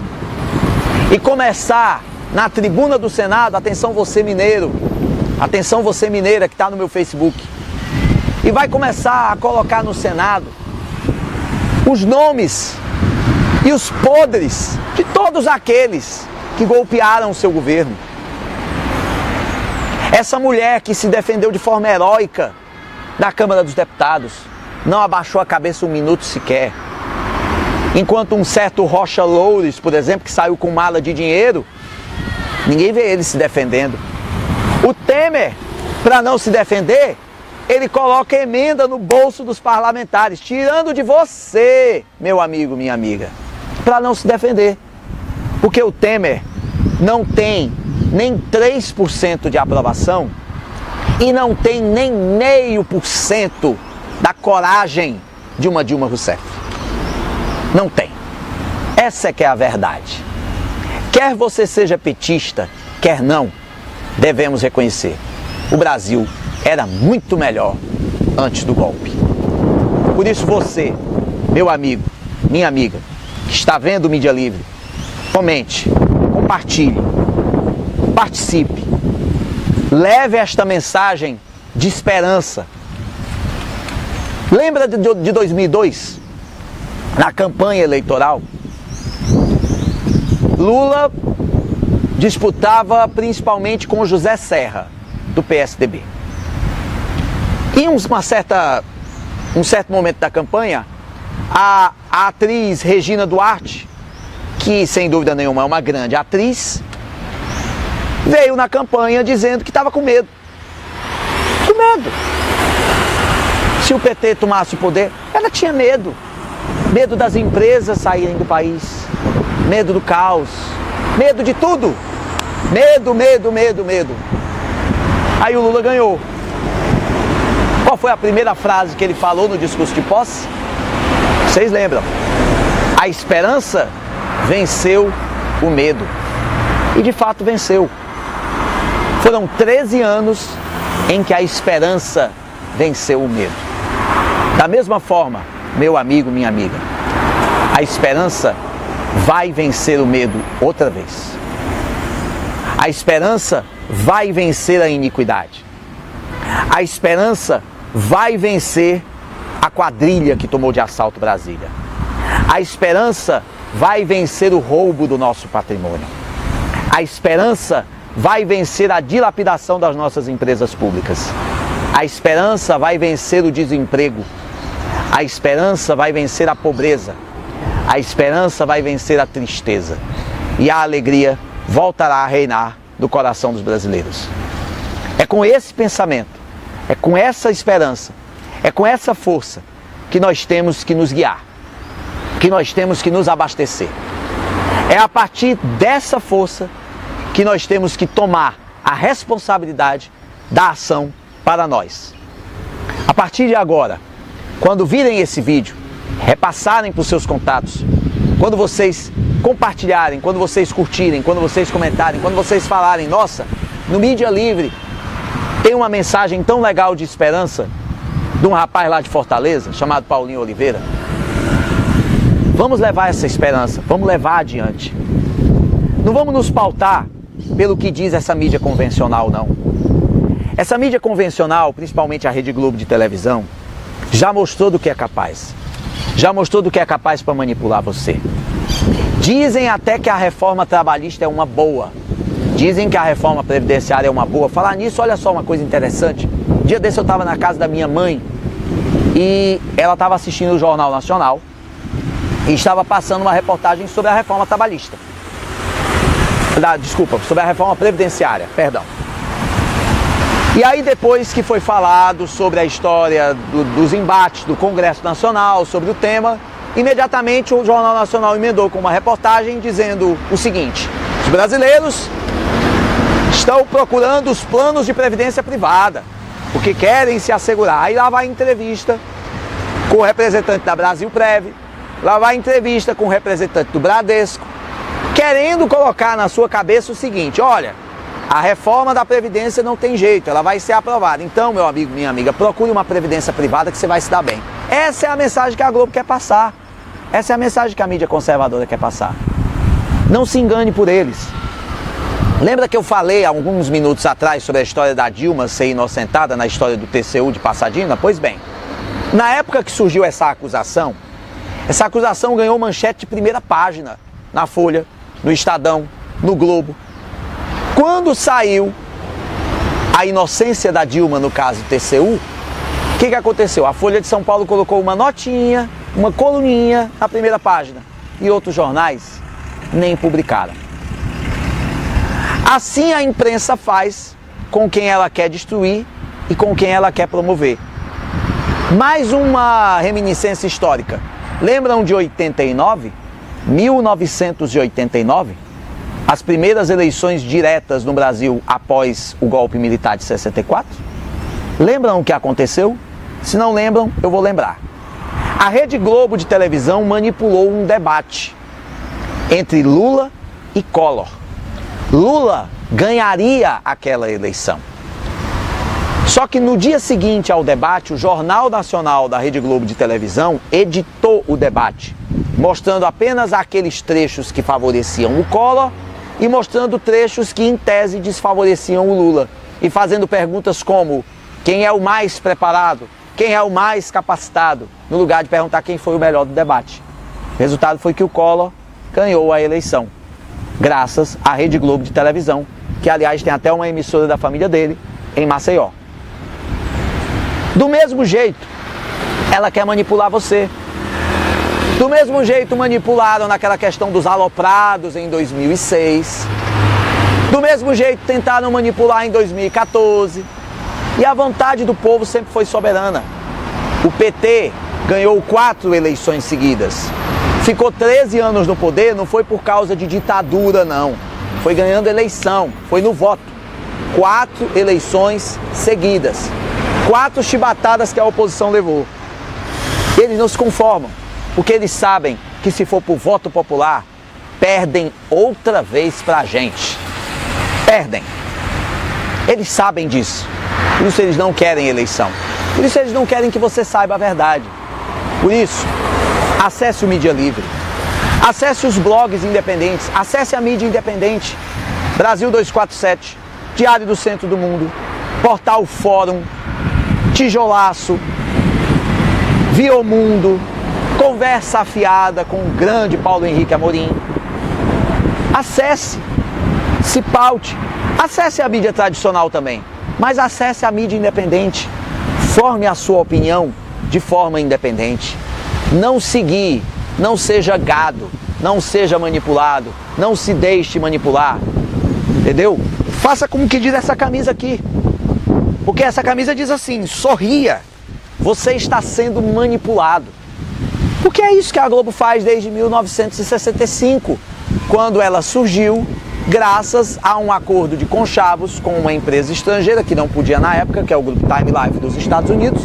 E começar na tribuna do Senado, atenção você mineiro, atenção você mineira que está no meu Facebook. E vai começar a colocar no Senado os nomes e os podres de todos aqueles que golpearam o seu governo. Essa mulher que se defendeu de forma heróica da Câmara dos Deputados não abaixou a cabeça um minuto sequer. Enquanto um certo Rocha Loures, por exemplo, que saiu com mala de dinheiro, ninguém vê ele se defendendo. O Temer, para não se defender, ele coloca emenda no bolso dos parlamentares, tirando de você, meu amigo, minha amiga, para não se defender. Porque o Temer não tem nem 3% de aprovação e não tem nem 0,5% da coragem de uma Dilma Rousseff. Não tem. Essa é que é a verdade. Quer você seja petista, quer não, devemos reconhecer. O Brasil era muito melhor antes do golpe. Por isso você, meu amigo, minha amiga, que está vendo o Mídia Livre, comente, compartilhe, participe, leve esta mensagem de esperança. Lembra de 2002? Na campanha eleitoral, Lula disputava principalmente com José Serra, do PSDB. Em um certo momento da campanha, a atriz Regina Duarte, que sem dúvida nenhuma é uma grande atriz, veio na campanha dizendo que estava com medo. Com medo. Se o PT tomasse o poder, ela tinha medo. Medo das empresas saírem do país, medo do caos, medo de tudo. Medo, medo, medo, medo. Aí o Lula ganhou. Qual foi a primeira frase que ele falou no discurso de posse? Vocês lembram? A esperança venceu o medo. E de fato venceu. Foram 13 anos em que a esperança venceu o medo. Da mesma forma, meu amigo, minha amiga, a esperança vai vencer o medo outra vez. A esperança vai vencer a iniquidade. A esperança vai vencer a quadrilha que tomou de assalto Brasília. A esperança vai vencer o roubo do nosso patrimônio. A esperança vai vencer a dilapidação das nossas empresas públicas. A esperança vai vencer o desemprego. A esperança vai vencer a pobreza. A esperança vai vencer a tristeza. E a alegria voltará a reinar no coração dos brasileiros. É com esse pensamento, é com essa esperança, é com essa força que nós temos que nos guiar, que nós temos que nos abastecer. É a partir dessa força que nós temos que tomar a responsabilidade da ação para nós. A partir de agora, quando virem esse vídeo, repassarem para os seus contatos, quando vocês compartilharem, quando vocês curtirem, quando vocês comentarem, quando vocês falarem, nossa, no Mídia Livre tem uma mensagem tão legal de esperança de um rapaz lá de Fortaleza, chamado Paulinho Oliveira. Vamos levar essa esperança, vamos levar adiante. Não vamos nos pautar pelo que diz essa mídia convencional, não. Essa mídia convencional, principalmente a Rede Globo de televisão, já mostrou do que é capaz. Já mostrou do que é capaz para manipular você. Dizem até que a reforma trabalhista é uma boa. Dizem que a reforma previdenciária é uma boa. Falar nisso, olha só uma coisa interessante. Um dia desse eu estava na casa da minha mãe e ela estava assistindo o Jornal Nacional e estava passando uma reportagem sobre a reforma trabalhista. Desculpa, sobre a reforma previdenciária, perdão. E aí depois que foi falado sobre a história dos embates do Congresso Nacional, sobre o tema, imediatamente o Jornal Nacional emendou com uma reportagem dizendo o seguinte: os brasileiros estão procurando os planos de previdência privada, porque querem se assegurar. Aí lá vai entrevista com o representante da Brasilprev, lá vai entrevista com o representante do Bradesco, querendo colocar na sua cabeça o seguinte: olha, a reforma da Previdência não tem jeito, ela vai ser aprovada. Então, meu amigo, minha amiga, procure uma previdência privada que você vai se dar bem. Essa é a mensagem que a Globo quer passar. Essa é a mensagem que a mídia conservadora quer passar. Não se engane por eles. Lembra que eu falei há alguns minutos atrás sobre a história da Dilma ser inocentada na história do TCU de Passadina? Pois bem, na época que surgiu essa acusação ganhou manchete de primeira página na Folha, no Estadão, no Globo. Quando saiu a inocência da Dilma no caso TCU, o que aconteceu? A Folha de São Paulo colocou uma notinha, uma coluninha na primeira página e outros jornais nem publicaram. Assim a imprensa faz com quem ela quer destruir e com quem ela quer promover. Mais uma reminiscência histórica. Lembram de 89? 1989? As primeiras eleições diretas no Brasil após o golpe militar de 64? Lembram o que aconteceu? Se não lembram, eu vou lembrar. A Rede Globo de televisão manipulou um debate entre Lula e Collor. Lula ganharia aquela eleição. Só que no dia seguinte ao debate, o Jornal Nacional da Rede Globo de televisão editou o debate, mostrando apenas aqueles trechos que favoreciam o Collor e mostrando trechos que, em tese, desfavoreciam o Lula. E fazendo perguntas como: quem é o mais preparado? Quem é o mais capacitado? No lugar de perguntar quem foi o melhor do debate. O resultado foi que o Collor ganhou a eleição, graças à Rede Globo de televisão, que, aliás, tem até uma emissora da família dele em Maceió. Do mesmo jeito, ela quer manipular você. Do mesmo jeito manipularam naquela questão dos aloprados em 2006. Do mesmo jeito tentaram manipular em 2014. E a vontade do povo sempre foi soberana. O PT ganhou 4 eleições seguidas. Ficou 13 anos no poder, não foi por causa de ditadura, não. Foi ganhando eleição, foi no voto. 4 eleições seguidas. 4 chibatadas que a oposição levou. Eles não se conformam, porque eles sabem que se for por voto popular, perdem outra vez pra gente. Perdem. Eles sabem disso. Por isso eles não querem eleição. Por isso eles não querem que você saiba a verdade. Por isso, acesse o Mídia Livre. Acesse os blogs independentes. Acesse a mídia independente. Brasil 247, Diário do Centro do Mundo, Portal Fórum, Tijolaço, Viomundo, Conversa Afiada com o grande Paulo Henrique Amorim. Acesse, se paute, acesse a mídia tradicional também, mas acesse a mídia independente. Forme a sua opinião de forma independente. Não seguir, não seja gado, não seja manipulado, não se deixe manipular, entendeu? Faça como que diz essa camisa aqui, porque essa camisa diz assim: sorria, você está sendo manipulado. Porque é isso que a Globo faz desde 1965, quando ela surgiu graças a um acordo de conchavos com uma empresa estrangeira que não podia na época, que é o grupo Time Life dos Estados Unidos.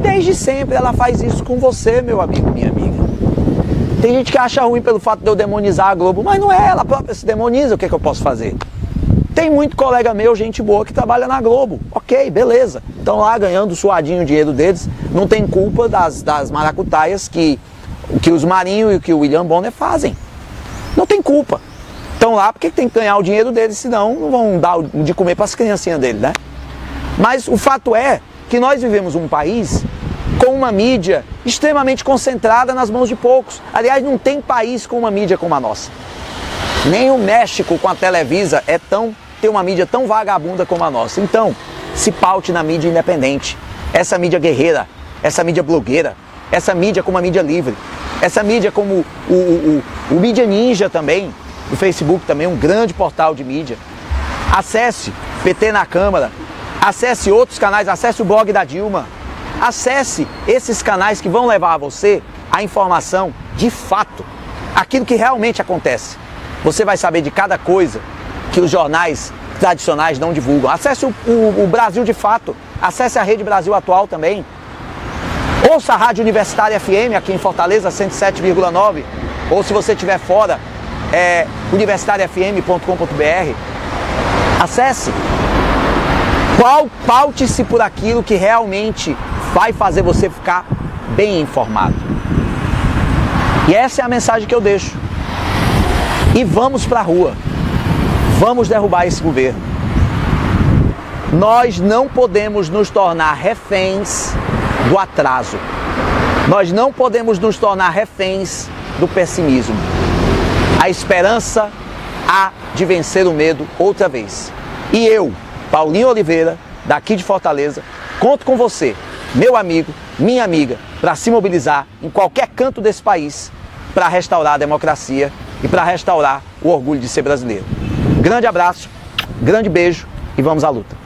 Desde sempre ela faz isso com você, meu amigo, minha amiga. Tem gente que acha ruim pelo fato de eu demonizar a Globo, mas não é, ela própria se demoniza, o que é que eu posso fazer? Tem muito colega meu, gente boa, que trabalha na Globo. Ok, beleza. Estão lá ganhando suadinho o dinheiro deles. Não tem culpa das maracutaias que os Marinho e que o William Bonner fazem. Não tem culpa. Estão lá porque tem que ganhar o dinheiro deles, senão não vão dar de comer para as criancinhas deles, né? Mas o fato é que nós vivemos um país com uma mídia extremamente concentrada nas mãos de poucos. Aliás, não tem país com uma mídia como a nossa. Nem o México com a Televisa tem uma mídia tão vagabunda como a nossa. Então, se paute na mídia independente. Essa mídia guerreira, essa mídia blogueira, essa mídia como a mídia livre, essa mídia como o Mídia Ninja também, o Facebook também, um grande portal de mídia. Acesse PT na Câmara, acesse outros canais, acesse o blog da Dilma, acesse esses canais que vão levar a você a informação de fato, aquilo que realmente acontece. Você vai saber de cada coisa que os jornais tradicionais não divulgam. Acesse o Brasil de Fato, acesse a Rede Brasil Atual também. Ouça a Rádio Universitária FM aqui em Fortaleza, 107,9. Ou se você estiver fora, universitariafm.com.br. Acesse. Paute-se por aquilo que realmente vai fazer você ficar bem informado. E essa é a mensagem que eu deixo. E vamos para a rua. Vamos derrubar esse governo. Nós não podemos nos tornar reféns do atraso. Nós não podemos nos tornar reféns do pessimismo. A esperança há de vencer o medo outra vez. E eu, Paulinho Oliveira, daqui de Fortaleza, conto com você, meu amigo, minha amiga, para se mobilizar em qualquer canto desse país para restaurar a democracia e para restaurar o orgulho de ser brasileiro. Grande abraço, grande beijo e vamos à luta.